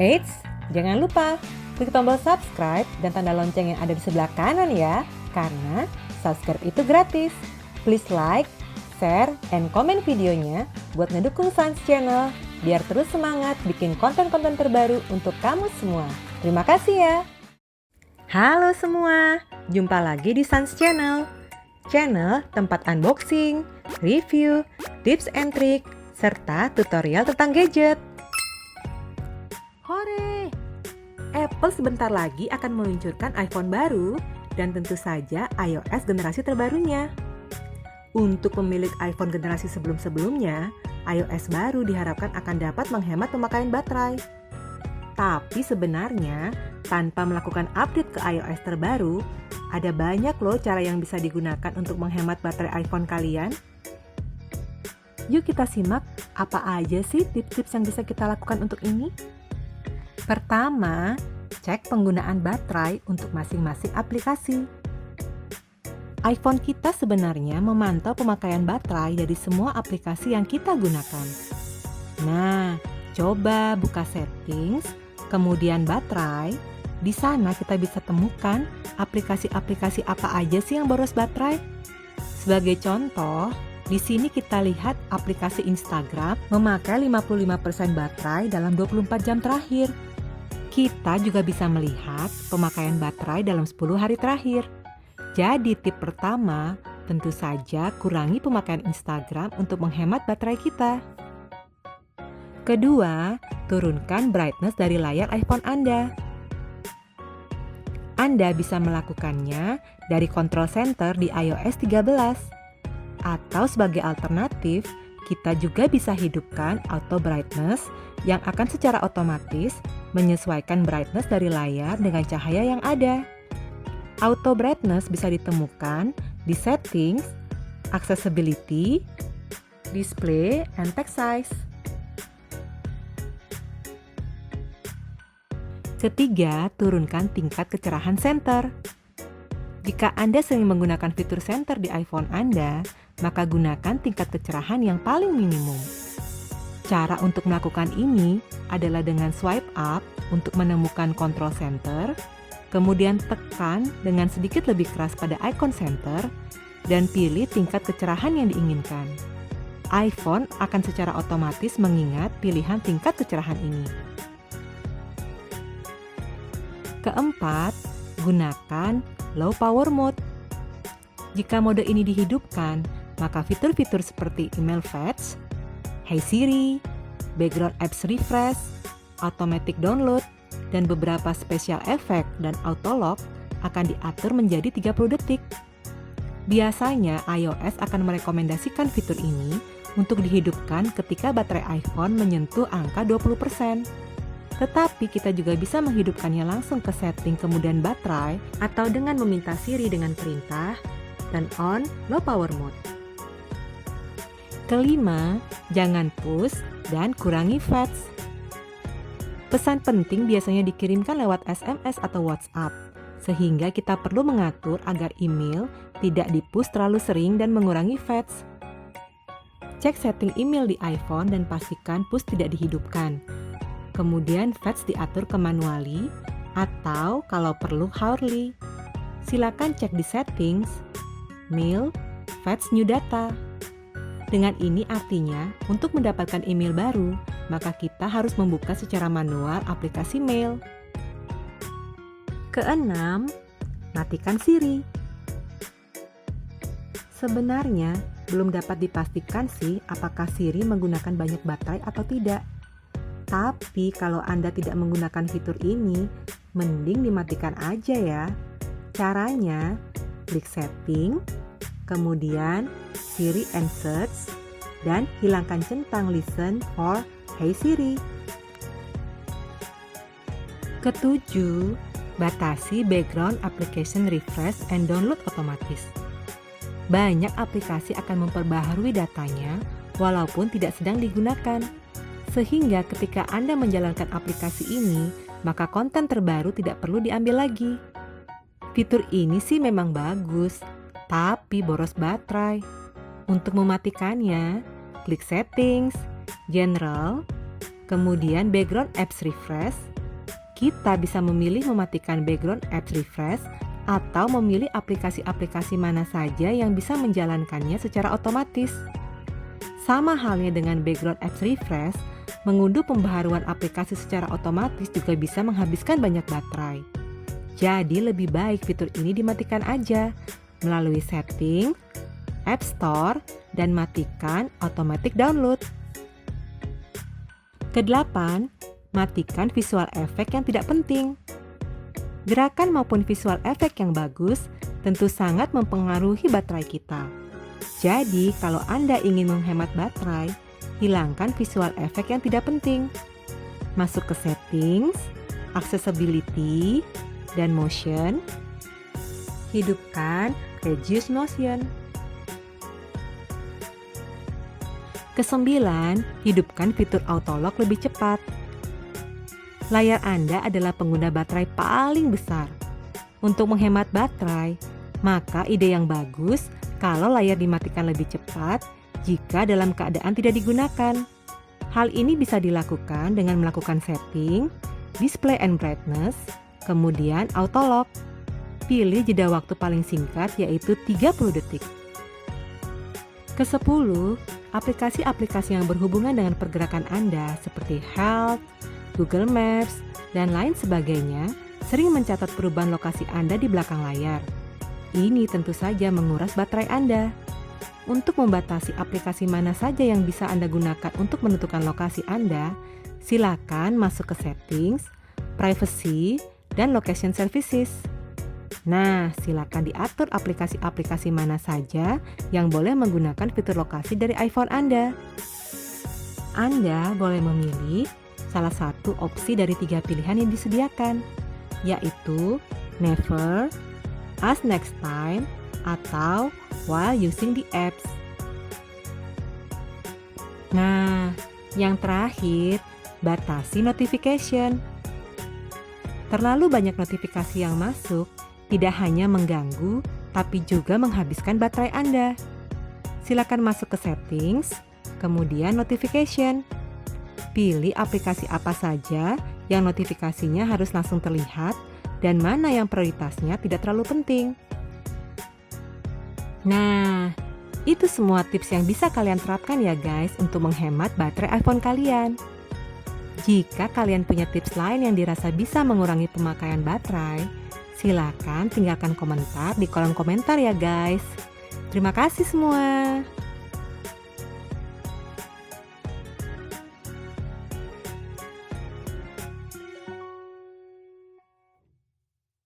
Eits, jangan lupa klik tombol subscribe dan tanda lonceng yang ada di sebelah kanan ya, karena subscribe itu gratis. Please like, share, and comment videonya buat ngedukung Sans Channel biar terus semangat bikin konten-konten terbaru untuk kamu semua. Terima kasih ya. Halo semua, jumpa lagi di Sans Channel. Channel tempat unboxing, review, tips and trick, serta tutorial tentang gadget. Hore! Apple sebentar lagi akan meluncurkan iPhone baru dan tentu saja iOS generasi terbarunya. Untuk pemilik iPhone generasi sebelum-sebelumnya, iOS baru diharapkan akan dapat menghemat pemakaian baterai. Tapi sebenarnya, tanpa melakukan update ke iOS terbaru, ada banyak loh cara yang bisa digunakan untuk menghemat baterai iPhone kalian. Yuk kita simak apa aja sih tips-tips yang bisa kita lakukan untuk ini. Pertama, cek penggunaan baterai untuk masing-masing aplikasi. iPhone kita sebenarnya memantau pemakaian baterai dari semua aplikasi yang kita gunakan. Nah, coba buka settings, kemudian baterai. Di sana kita bisa temukan aplikasi-aplikasi apa aja sih yang boros baterai. Sebagai contoh, di sini kita lihat aplikasi Instagram memakai 55% baterai dalam 24 jam terakhir. Kita juga bisa melihat pemakaian baterai dalam 10 hari terakhir. Jadi tip pertama, tentu saja kurangi pemakaian Instagram untuk menghemat baterai kita. Kedua, turunkan brightness dari layar iPhone Anda. Anda bisa melakukannya dari control center di iOS 13. Atau sebagai alternatif, kita juga bisa hidupkan auto brightness yang akan secara otomatis menyesuaikan brightness dari layar dengan cahaya yang ada. Auto brightness bisa ditemukan di settings, accessibility, display, and text size. Ketiga, turunkan tingkat kecerahan center. Jika Anda sering menggunakan fitur center di iPhone Anda, maka gunakan tingkat kecerahan yang paling minimum. Cara untuk melakukan ini adalah dengan swipe up untuk menemukan control center, kemudian tekan dengan sedikit lebih keras pada icon center, dan pilih tingkat kecerahan yang diinginkan. iPhone akan secara otomatis mengingat pilihan tingkat kecerahan ini. Keempat, gunakan low power mode. Jika mode ini dihidupkan, maka fitur-fitur seperti email fetch, Hey Siri, background apps refresh, automatic download, dan beberapa special effect dan auto lock akan diatur menjadi 30 detik. Biasanya iOS akan merekomendasikan fitur ini untuk dihidupkan ketika baterai iPhone menyentuh angka 20%. Tetapi kita juga bisa menghidupkannya langsung ke setting kemudian baterai atau dengan meminta Siri dengan perintah turn on low power mode. Kelima, jangan push dan kurangi fetch. Pesan penting biasanya dikirimkan lewat SMS atau WhatsApp, sehingga kita perlu mengatur agar email tidak di-push terlalu sering dan mengurangi fetch. Cek setting email di iPhone dan pastikan push tidak dihidupkan. Kemudian fetch diatur ke manually atau kalau perlu hourly. Silakan cek di settings, mail, fetch new data. Dengan ini artinya untuk mendapatkan email baru, maka kita harus membuka secara manual aplikasi mail. Keenam, matikan Siri. Sebenarnya belum dapat dipastikan sih apakah Siri menggunakan banyak baterai atau tidak. Tapi kalau Anda tidak menggunakan fitur ini, mending dimatikan aja ya. Caranya, klik setting, kemudian Siri and search, dan hilangkan centang listen for Hey Siri. Ketujuh, batasi background application refresh and download otomatis. Banyak aplikasi akan memperbaharui datanya walaupun tidak sedang digunakan. Sehingga ketika Anda menjalankan aplikasi ini, maka konten terbaru tidak perlu diambil lagi. Fitur ini sih memang bagus, tapi boros baterai. Untuk mematikannya, klik settings, general, kemudian background apps refresh, Kita bisa memilih mematikan background apps refresh atau memilih aplikasi-aplikasi mana saja yang bisa menjalankannya secara otomatis. Sama halnya dengan background apps refresh, mengunduh pembaharuan aplikasi secara otomatis juga bisa menghabiskan banyak baterai. Jadi lebih baik fitur ini dimatikan aja melalui setting, App Store, dan matikan automatic download. Kedelapan, matikan visual efek yang tidak penting. Gerakan maupun visual efek yang bagus tentu sangat mempengaruhi baterai kita. Jadi, kalau Anda ingin menghemat baterai, hilangkan visual efek yang tidak penting. Masuk ke settings, accessibility, dan motion. Hidupkan reduce motion. Kesembilan, hidupkan fitur auto lock lebih cepat. Layar Anda adalah pengguna baterai paling besar. Untuk menghemat baterai, maka ide yang bagus kalau layar dimatikan lebih cepat jika dalam keadaan tidak digunakan. Hal ini bisa dilakukan dengan melakukan setting, display and brightness, kemudian auto lock. Pilih jeda waktu paling singkat yaitu 30 detik. Ke-10, aplikasi-aplikasi yang berhubungan dengan pergerakan Anda seperti Health, Google Maps, dan lain sebagainya sering mencatat perubahan lokasi Anda di belakang layar. Ini tentu saja menguras baterai Anda. Untuk membatasi aplikasi mana saja yang bisa Anda gunakan untuk menentukan lokasi Anda, silakan masuk ke Settings, Privacy, dan Location Services. Nah, silakan diatur aplikasi-aplikasi mana saja yang boleh menggunakan fitur lokasi dari iPhone Anda. Anda boleh memilih salah satu opsi dari 3 pilihan yang disediakan, yaitu Never, Ask Next Time, atau While Using the Apps. Nah, yang terakhir, batasi notification. Terlalu banyak notifikasi yang masuk tidak hanya mengganggu, tapi juga menghabiskan baterai Anda. Silakan masuk ke Settings, kemudian Notification. Pilih aplikasi apa saja yang notifikasinya harus langsung terlihat dan mana yang prioritasnya tidak terlalu penting. Nah, itu semua tips yang bisa kalian terapkan ya guys untuk menghemat baterai iPhone kalian. Jika kalian punya tips lain yang dirasa bisa mengurangi pemakaian baterai, silakan tinggalkan komentar di kolom komentar ya guys. Terima kasih semua.